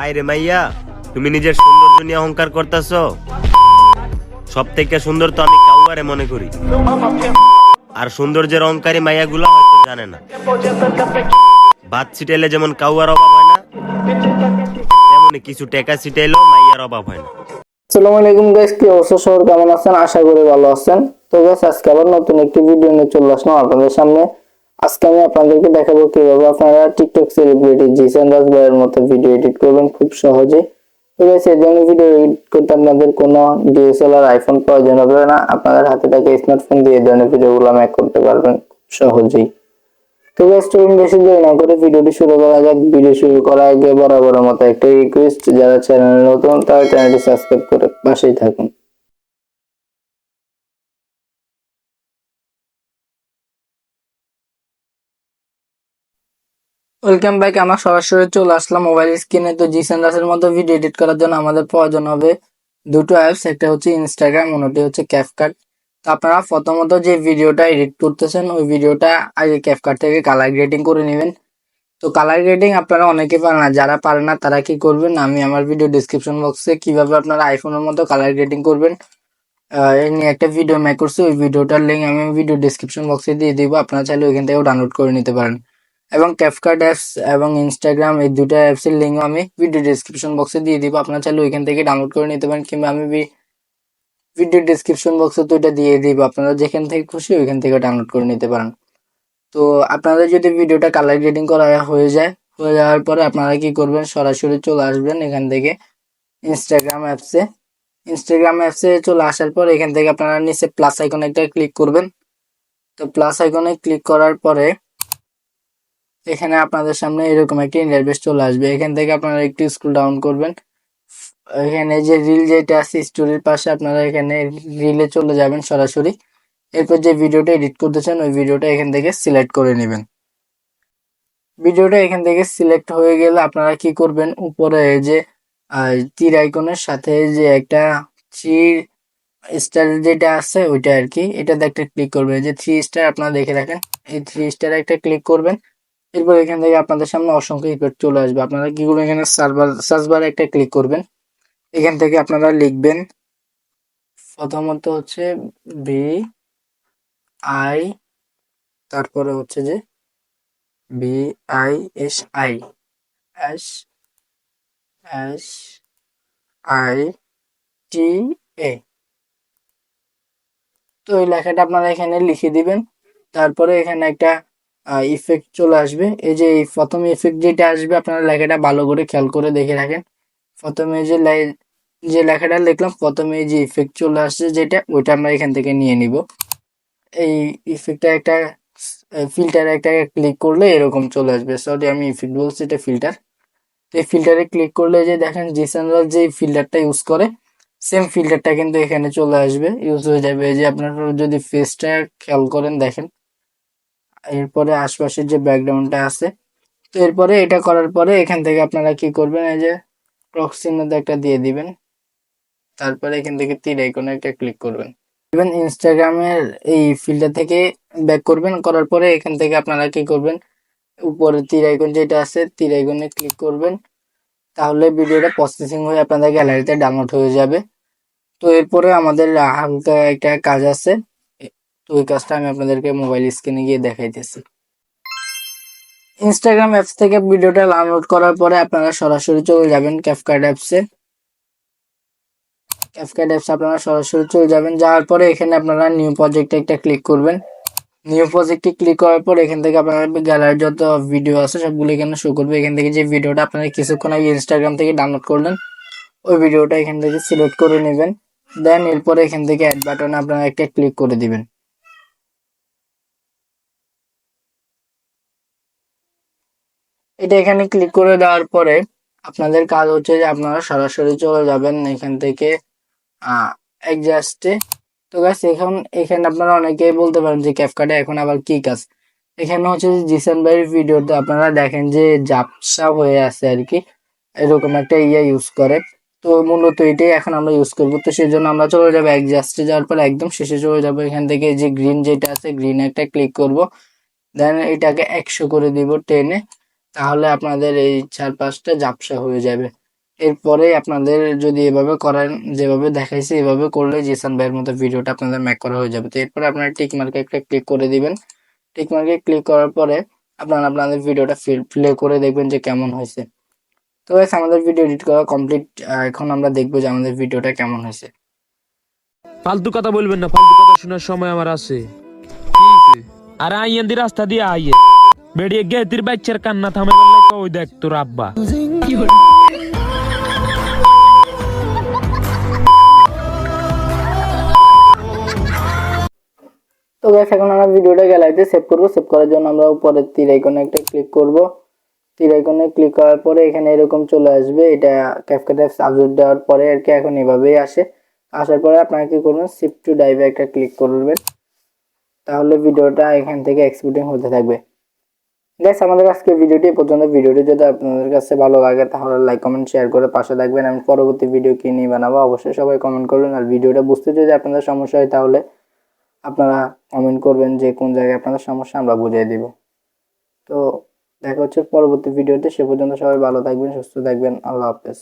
আরে মাইয়া, তুমি নিজের সৌন্দর্য নিয়ে অহংকার করতেছো। সব থেকে সুন্দর তো আমি কাউয়ারে মনে করি, আর সৌন্দর্যের অহংকারী মাইয়াগুলো হয়তো জানে না। ভাত ছিটাইলে যেমন কাউয়ার অভাব হয় না, তেমনি কিছু টেকা ছিটাইলেও মাইয়ার অভাব হয় না। আসসালামু আলাইকুম গাইস, কি অবস্থা? সবার কেমন আছেন? আশা করি ভালো আছেন। তো গাইস, আজকে আবার নতুন একটি ভিডিও নিয়ে চলে আসলাম আপনাদের সামনে। আজকে আমি আপনাদেরকে দেখাবো কিভাবে আপনারা টিকটক সেলিব্রিটি জিসান রাজ ভাইয়ের মতো ভিডিও এডিট করবেন খুব সহজে। তো গাইস, এই ধরনের ভিডিও এডিট করতে আপনাদের কোনো ডিএসএলআর আইফোন প্রয়োজন হবে না। আপনাদের হাতে থাকা স্মার্টফোন দিয়ে এই ধরনের ভিডিওগুলো মেক করতে পারবেন খুব সহজেই। তো গাইস, চলুন বেশি দেরি না করে ভিডিওটি শুরু করা যাক। ভিডিও শুরু করার আগে বরাবরের মতো একটা রিকোয়েস্ট, যারা চ্যানেলে নতুন তারা চ্যানেলটি সাবস্ক্রাইব করে পাশেই থাকুন। Welcome back. আমরা সরাসরি চলে আসলাম মোবাইল স্ক্রিনে। তো জিসান রাজের মতো ভিডিও এডিট করার জন্য আমাদের প্রয়োজন হবে দুটো অ্যাপস, একটা হচ্ছে ইনস্টাগ্রাম, অন্যটি হচ্ছে ক্যাপকাট। তো আপনারা প্রথমত যে ভিডিওটা এডিট করতেছেন ওই ভিডিওটা আগে ক্যাপকাট থেকে কালার গ্রেডিং করে নেবেন। তো কালার গ্রেডিং আপনারা অনেকে পারেন না, যারা পারেন না তারা কি করবেন, আমি আমার ভিডিও ডিসক্রিপশন বক্সে কিভাবে আপনারা আইফোনের মতো কালার গ্রেডিং করবেন এই নিয়ে একটা ভিডিও মেক করছি। ওই ভিডিওটার লিঙ্ক আমি ভিডিও ডিসক্রিপশন বক্সে দিয়ে দিব, আপনারা চাইলে ওইখান থেকেও ডাউনলোড করে নিতে পারেন। এবং ক্যাপকাট অ্যাপস এবং ইনস্টাগ্রাম এই দুটো অ্যাপসের লিঙ্ক আমি ভিডিও ডিসক্রিপশন বক্সে দিয়ে দিব, আপনারা চাইলে ওইখান থেকে ডাউনলোড করে নিতে পারেন, কিংবা আমি ভিডিও ডিসক্রিপশন বক্সে তো এটা দিয়ে দিব, আপনারা যেখান থেকে খুশি ওইখান থেকে ডাউনলোড করে নিতে পারেন। তো আপনাদের যদি ভিডিওটা কালার গ্রেডিং করা হয়ে যাওয়ার পরে আপনারা কি করবেন, সরাসরি চলে আসবেন এখান থেকে ইনস্টাগ্রাম অ্যাপসে চলে আসার পর এখান থেকে আপনারা নিচে প্লাস আইকনে একটা ক্লিক করবেন। তো প্লাস আইকনে ক্লিক করার পরে এখানে আপনাদের সামনে এরকম একটা ইন্টারফেস চলে আসবে। এখান থেকে আপনারা একটু স্ক্রল ডাউন করবেন, এখানে যে রিল যেটা আছে স্টোরির পাশে আপনারা এখানে রিলে চলে যাবেন সরাসরি। এরপর যে ভিডিওটা এডিট করতেছেন ওই ভিডিওটা এখান থেকে সিলেক্ট করে নেবেন। ভিডিওটা এখান থেকে সিলেক্ট হয়ে গেলে আপনারা কি করবেন, উপরে যে তীর আইকনের সাথে যে একটা থ্রি স্টার যেটা আছে ওইটা আর কি, এটাতে একটা ক্লিক করবেন। যে থ্রি স্টার আপনারা দেখে রাখেন, এই থ্রি স্টারে একটা ক্লিক করবেন। এরপর এখান থেকে আপনাদের সামনে অসংখ্য ইফেক্ট চলে আসবে। আপনারা কি করবেন, এখানে সার্চ বারে একটা ক্লিক করবেন। এখান থেকে আপনারা লিখবেন প্রথমত হচ্ছে BI, তারপরে হচ্ছে যে BISI SSITA। তো এই লেখাটা আপনারা এখানে লিখে দিবেন। তারপরে এখানে একটা ইফেক্ট চলে আসবে। এই যে প্রথম ইফেক্ট যেটা আসবে আপনারা লেখাটা ভালো করে খেয়াল করে দেখে রাখেন। প্রথমে যে লেখাটা লিখলাম, প্রথমে যে ইফেক্ট চলে আসছে যেটা, ওইটা আমরা এখান থেকে নিয়ে নিব। এই ইফেক্টটা একটা ফিল্টার একটা ক্লিক করলে এরকম চলে আসবে। সরি, আমি ইফেক্ট বলছি, এটা ফিল্টার। তো এই ফিল্টারে ক্লিক করলে যে দেখেন জিসান রাজ যে ফিল্টারটা ইউজ করে সেম ফিল্টারটা কিন্তু এখানে চলে আসবে, ইউজ হয়ে যাবে। এই যে আপনারা যদি ফেসটা খেয়াল করেন দেখেন, এরপরে আশপাশের যে ব্যাকগ্রাউন্ডটা আছে। তো এরপরে এটা করার পরে এখান থেকে আপনারা কি করবেন, এই যে ক্রস চিহ্নটা একটা দিয়ে দিবেন। তারপরে এখান থেকে তীর আইকনে একটা ক্লিক করবেন। ইনস্টাগ্রামের এই ফিল্টার থেকে ব্যাক করবেন, করার পরে এখান থেকে আপনারা কি করবেন, উপরে তীর আইকন যেটা আছে তীর আইকনে ক্লিক করবেন। তাহলে ভিডিওটা প্রসেসিং হয়ে আপনাদের গ্যালারিতে ডাউনলোড হয়ে যাবে। তো এরপরে আমাদের হালকা একটা কাজ আছে, তো ওই কাজটা আমি আপনাদেরকে মোবাইল স্ক্রিনে গিয়ে দেখাইতেছি। ইনস্টাগ্রাম অ্যাপস থেকে ভিডিওটা ডাউনলোড করার পরে আপনারা সরাসরি চলে যাবেন ক্যাপকাট অ্যাপসে। আপনারা সরাসরি চলে যাবেন, যাওয়ার পরে এখানে আপনারা নিউ প্রজেক্টে একটা ক্লিক করবেন। নিউ প্রজেক্টে ক্লিক করার পর এখান থেকে আপনারা গ্যালারির যত ভিডিও আছে সবগুলো এখানে শো করবে। এখান থেকে যে ভিডিওটা আপনারা কিছুক্ষণ আগে ইনস্টাগ্রাম থেকে ডাউনলোড করলেন ওই ভিডিওটা এখান থেকে সিলেক্ট করে নেবেন। দেন এরপরে এখান থেকে অ্যাড বাটনে আপনারা একটা ক্লিক করে দিবেন। এটা এখানে ক্লিক করে দেওয়ার পরে আপনাদের কাজ হচ্ছে যে আপনারা সরাসরি চলে যাবেন এখান থেকে অ্যাডজাস্টে। তো গাইস, এখানে আপনারা অনেকেই বলতে পারেন যে ক্যাপকাটে এখন আবার কি কাজ। এখানে হচ্ছে যে জিসান ভাইয়ের ভিডিওতে আপনারা দেখেন যে ঝাপসা হয়ে আছে আর কি, এরকম একটা ইউজ করে। তো মূলত এটাই এখন আমরা ইউজ করবো। তো সেই জন্য আমরা চলে যাবো অ্যাডজাস্টে, যাওয়ার পর একদম শেষে চলে যাবো। এখান থেকে যে গ্রিন যেটা আছে গ্রিন একটা ক্লিক করব। দেন এটাকে 100 করে দিব টেনে, তাহলে আপনাদের এই চারপাশটা ঝাপসা হয়ে যাবে। এরপরে আপনাদের যদি এভাবে করেন, যেভাবে দেখাইছে এভাবে করলে জেসান ভাইয়ের মতো ভিডিওটা আপনাদের মেক করা হয়ে যাবে। তো এরপরে আপনারা টিক মার্কে একটা ক্লিক করে দিবেন। টিক মার্কে ক্লিক করার পরে আপনারা আপনাদের ভিডিওটা প্লে করে দেখবেন যে কেমন হয়েছে। তো গাইস আমাদের ভিডিও এডিট করা কমপ্লিট। এখন আমরা দেখবো যে আমাদের ভিডিওটা কেমন হয়েছে। ফালতু কথা বলবেন না, ফালতু কথা শোনার সময় আমার আছে। আর আইয়েন দি রাস্তা দিয়ে আইয়ে বেরিয়ে গেতির বাচ্চার কান্না থামে বললে ওই দেখ তোর আব্বা। তো গাইস এখন আমরা ভিডিওটা গ্যালারিতে সেভ করব। সেভ করার জন্য আমরা উপরের তীর আইকনে একটা ক্লিক করব। তীর আইকনে ক্লিক করার পরে এখানে এরকম চলে আসবে। এটা CapCut App আপলোড দেওয়ার পরে আর কি এখন এভাবেই আসে। আসার পরে আপনারা কি করবেন, শিফট টু ড্রাইভে একটা ক্লিক করবেন, তাহলে ভিডিওটা এখান থেকে এক্সপোর্টিং হতে থাকবে। গাইস আমাদের আজকে ভিডিওটি এই পর্যন্ত। ভিডিওটি যদি আপনাদের কাছে ভালো লাগে তাহলে লাইক কমেন্ট শেয়ার করে পাশে থাকবেন। আমি পরবর্তী ভিডিও কি নিয়ে বানাবো অবশ্যই সবাই কমেন্ট করবেন। আর ভিডিওটা বুঝতে যদি আপনাদের সমস্যা হয় তাহলে আপনারা কমেন্ট করবেন যে কোন জায়গায় আপনাদের সমস্যা, আমরা বুঝিয়ে দিব। তো দেখা হচ্ছে পরবর্তী ভিডিওতে। সে পর্যন্ত সবাই ভালো থাকবেন, সুস্থ থাকবেন। আল্লাহ হাফেজ।